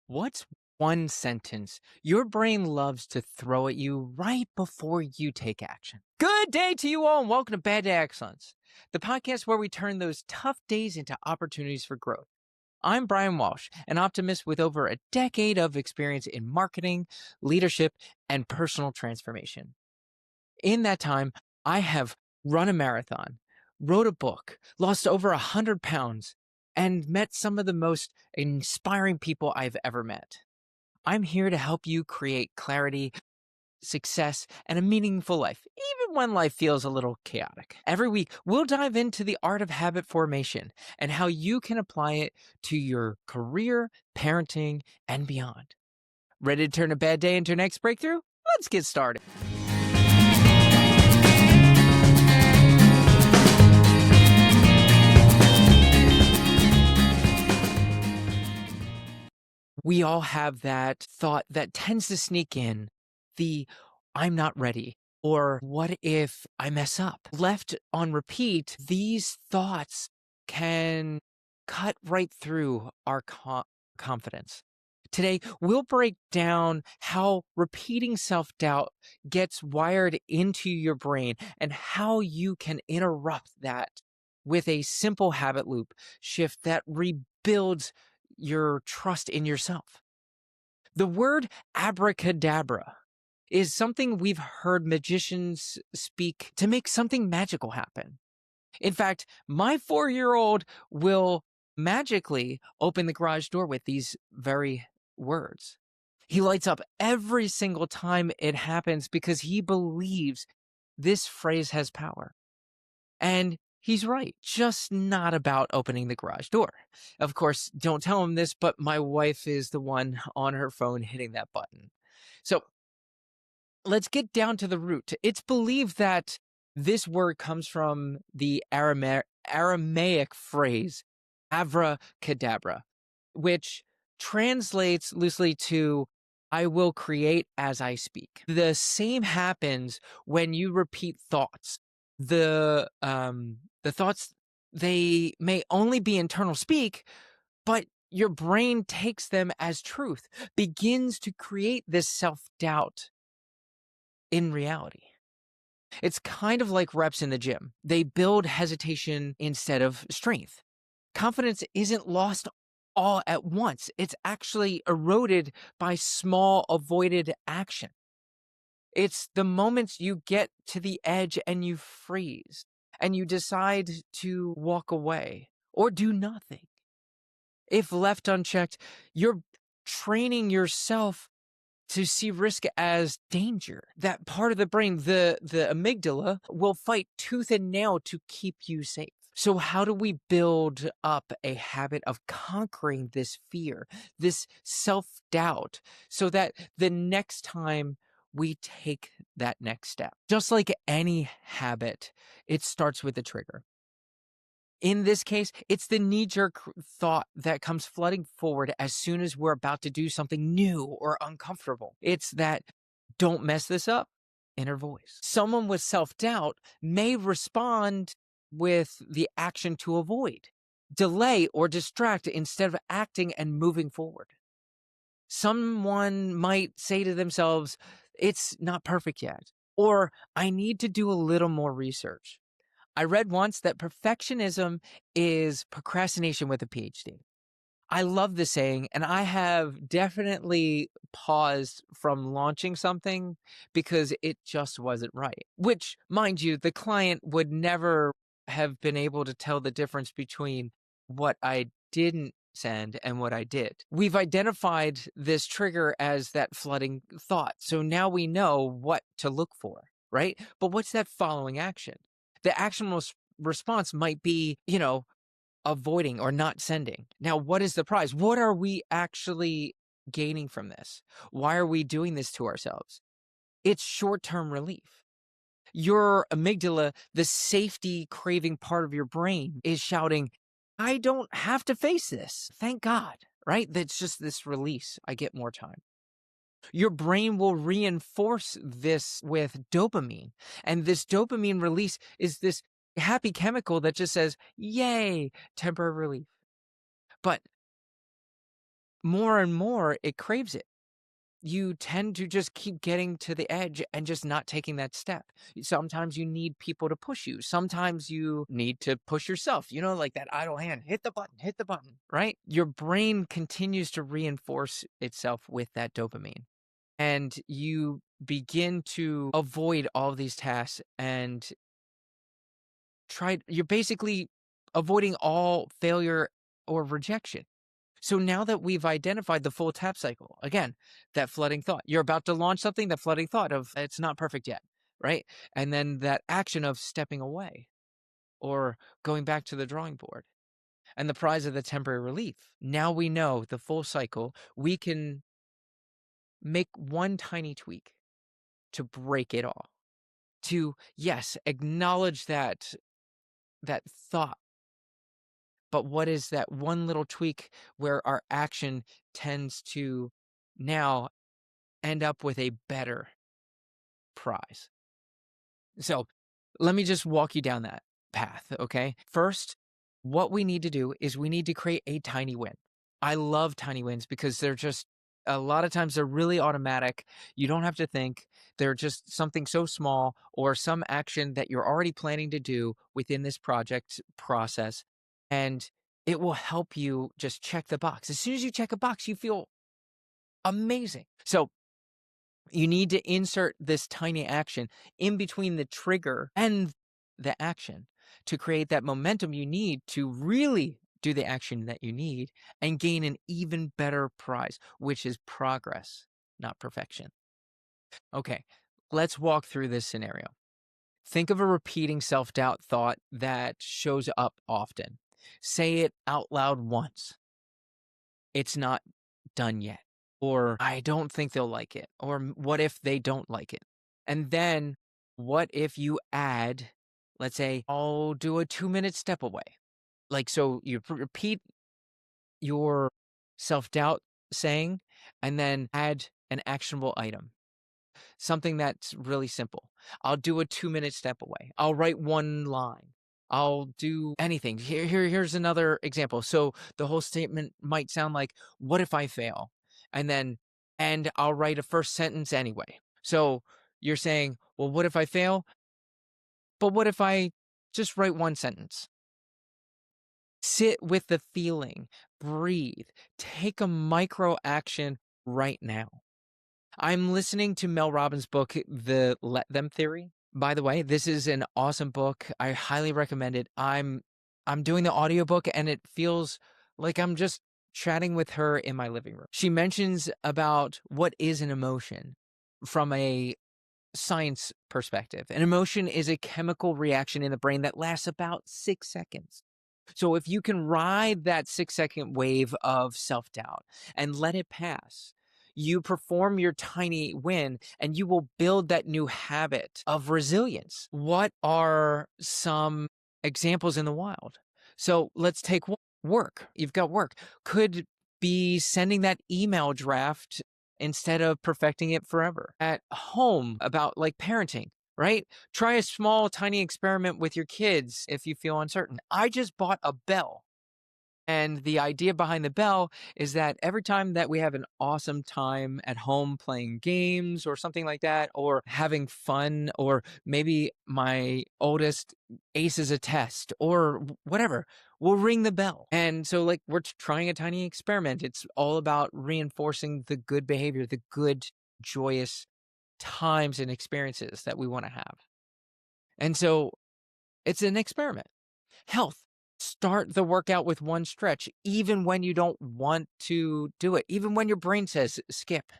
What's one sentence your brain loves to throw at you right before you take action? Good day to you all, and welcome to Bad Day Excellence, the podcast where we turn those tough days into opportunities for growth. I'm Brian Walsh, an optimist with over a decade of experience in marketing, leadership, and personal transformation. In that time, I have run a marathon, wrote a book, lost over 100 pounds, and met some of the most inspiring people I've ever met. I'm here to help you create clarity, success, and a meaningful life, even when life feels a little chaotic. Every week, we'll dive into the art of habit formation and how you can apply it to your career, parenting, and beyond. Ready to turn a bad day into your next breakthrough? Let's get started. We all have that thought that tends to sneak in, the I'm not ready, or what if I mess up? Left on repeat, these thoughts can cut right through our confidence. Today, we'll break down how repeating self doubt gets wired into your brain and how you can interrupt that with a simple habit loop shift that rebuilds your trust in yourself. The word abracadabra is something we've heard magicians speak to make something magical happen. In fact, my 4-year-old will magically open the garage door with these very words. He lights up every single time it happens because he believes this phrase has power. And he's right, just not about opening the garage door. Of course, don't tell him this, but my wife is the one on her phone hitting that button. So let's get down to the root. It's believed that this word comes from the Aramaic phrase abracadabra, which translates loosely to I will create as I speak. The same happens when you repeat thoughts. The thoughts, they may only be internal speak, but your brain takes them as truth, begins to create this self-doubt in reality. It's kind of like reps in the gym. They build hesitation instead of strength. Confidence isn't lost all at once. It's actually eroded by small avoided action. It's the moments you get to the edge and you freeze and you decide to walk away or do nothing. If left unchecked, you're training yourself to see risk as danger. That part of the brain, the amygdala, will fight tooth and nail to keep you safe. So how do we build up a habit of conquering this fear, this self-doubt, so that the next time we take that next step? Just like any habit, it starts with a trigger. In this case, it's the knee-jerk thought that comes flooding forward as soon as we're about to do something new or uncomfortable. It's that don't mess this up inner voice. Someone with self-doubt may respond with the action to avoid, delay, or distract instead of acting and moving forward. Someone might say to themselves, it's not perfect yet, or I need to do a little more research. I read once that perfectionism is procrastination with a PhD. I love this saying, and I have definitely paused from launching something because it just wasn't right. Which, mind you, the client would never have been able to tell the difference between what I didn't send and what I did. We've identified this trigger as that flooding thought. So now we know what to look for, right? But what's that following action? The actionable response might be, avoiding or not sending. Now, what is the prize? What are we actually gaining from this? Why are we doing this to ourselves? It's short-term relief. Your amygdala, the safety craving part of your brain, is shouting, I don't have to face this. Thank God, right? That's just this release. I get more time. Your brain will reinforce this with dopamine. And this dopamine release is this happy chemical that just says, yay, temporary relief. But more and more it craves it. You tend to just keep getting to the edge and just not taking that step. Sometimes you need people to push you. Sometimes you need to push yourself, like that idle hand, hit the button, right? Your brain continues to reinforce itself with that dopamine. And you begin to avoid all of these tasks and you're basically avoiding all failure or rejection. So now that we've identified the full tap cycle, again, that flooding thought, you're about to launch something, the flooding thought of it's not perfect yet, right? And then that action of stepping away or going back to the drawing board and the prize of the temporary relief. Now we know the full cycle. We can make one tiny tweak to break it all. To, yes, acknowledge that thought. But what is that one little tweak where our action tends to now end up with a better prize? So let me just walk you down that path, okay? First, what we need to do is we need to create a tiny win. I love tiny wins because they're just a lot of times they're really automatic. You don't have to think. They're just something so small or some action that you're already planning to do within this project process. And it will help you just check the box. As soon as you check a box, you feel amazing. So you need to insert this tiny action in between the trigger and the action to create that momentum you need to really do the action that you need and gain an even better prize, which is progress, not perfection. Okay, let's walk through this scenario. Think of a repeating self-doubt thought that shows up often. Say it out loud once. It's not done yet. Or I don't think they'll like it. Or what if they don't like it? And then what if you add, let's say, I'll do a 2-minute step away. Like, so you repeat your self-doubt saying and then add an actionable item. Something that's really simple. I'll do a 2-minute step away. I'll write one line. I'll do anything. Here's another example. So the whole statement might sound like, what if I fail? And I'll write a first sentence anyway. So you're saying, well, what if I fail? But what if I just write one sentence? Sit with the feeling, breathe, take a micro action right now. I'm listening to Mel Robbins' book, The Let Them Theory. By the way, this is an awesome book. I highly recommend it. I'm doing the audiobook and it feels like I'm just chatting with her in my living room. She mentions about what is an emotion from a science perspective. An emotion is a chemical reaction in the brain that lasts about 6 seconds. So if you can ride that 6-second wave of self-doubt and let it pass, you perform your tiny win and you will build that new habit of resilience. What are some examples in the wild? So let's take work. You've got work. Could be sending that email draft instead of perfecting it forever. At home, about like parenting, right? Try a small, tiny experiment with your kids if you feel uncertain. I just bought a bell. And the idea behind the bell is that every time that we have an awesome time at home playing games or something like that, or having fun, or maybe my oldest aces a test or whatever, we'll ring the bell. And so like we're trying a tiny experiment. It's all about reinforcing the good behavior, the good, joyous times and experiences that we want to have. And so it's an experiment. Health. Start the workout with one stretch, even when you don't want to do it, even when your brain says skip.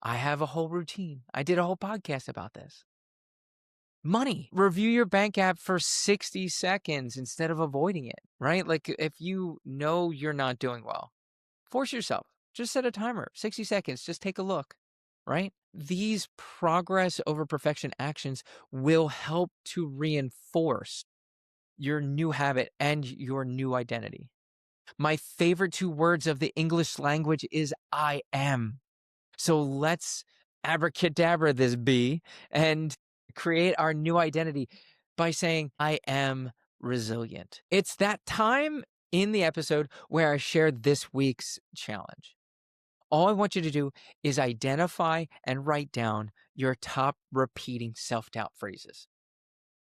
I have a whole routine. I did a whole podcast about this. Money. Review your bank app for 60 seconds instead of avoiding it, right? Like if you know you're not doing well, force yourself. Just set a timer, 60 seconds. Just take a look, right? These progress over perfection actions will help to reinforce your new habit and your new identity. My favorite 2 words of the English language is I am. So let's abracadabra this bee and create our new identity by saying, I am resilient. It's that time in the episode where I shared this week's challenge. All I want you to do is identify and write down your top repeating self-doubt phrases.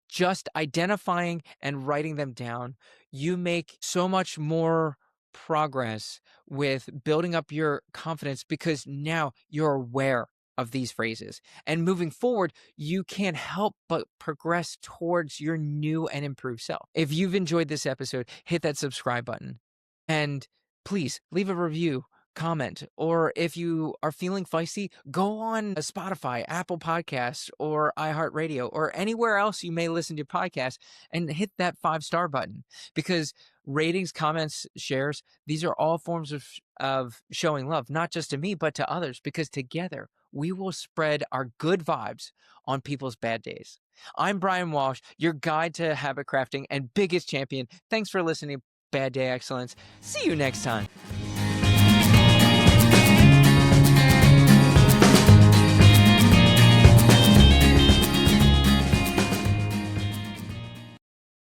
Just identifying and writing them down, you make so much more progress with building up your confidence because now you're aware of these phrases. And moving forward, you can't help but progress towards your new and improved self. If you've enjoyed this episode, hit that subscribe button and please leave a review, comment, or if you are feeling feisty, go on Spotify, Apple Podcasts, or iHeartRadio, or anywhere else you may listen to podcasts and hit that 5-star button because ratings, comments, shares, these are all forms of showing love, not just to me, but to others, because together we will spread our good vibes on people's bad days. I'm Brian Walsh, your guide to habit crafting and biggest champion. Thanks for listening, Bad Day Excellence. See you next time.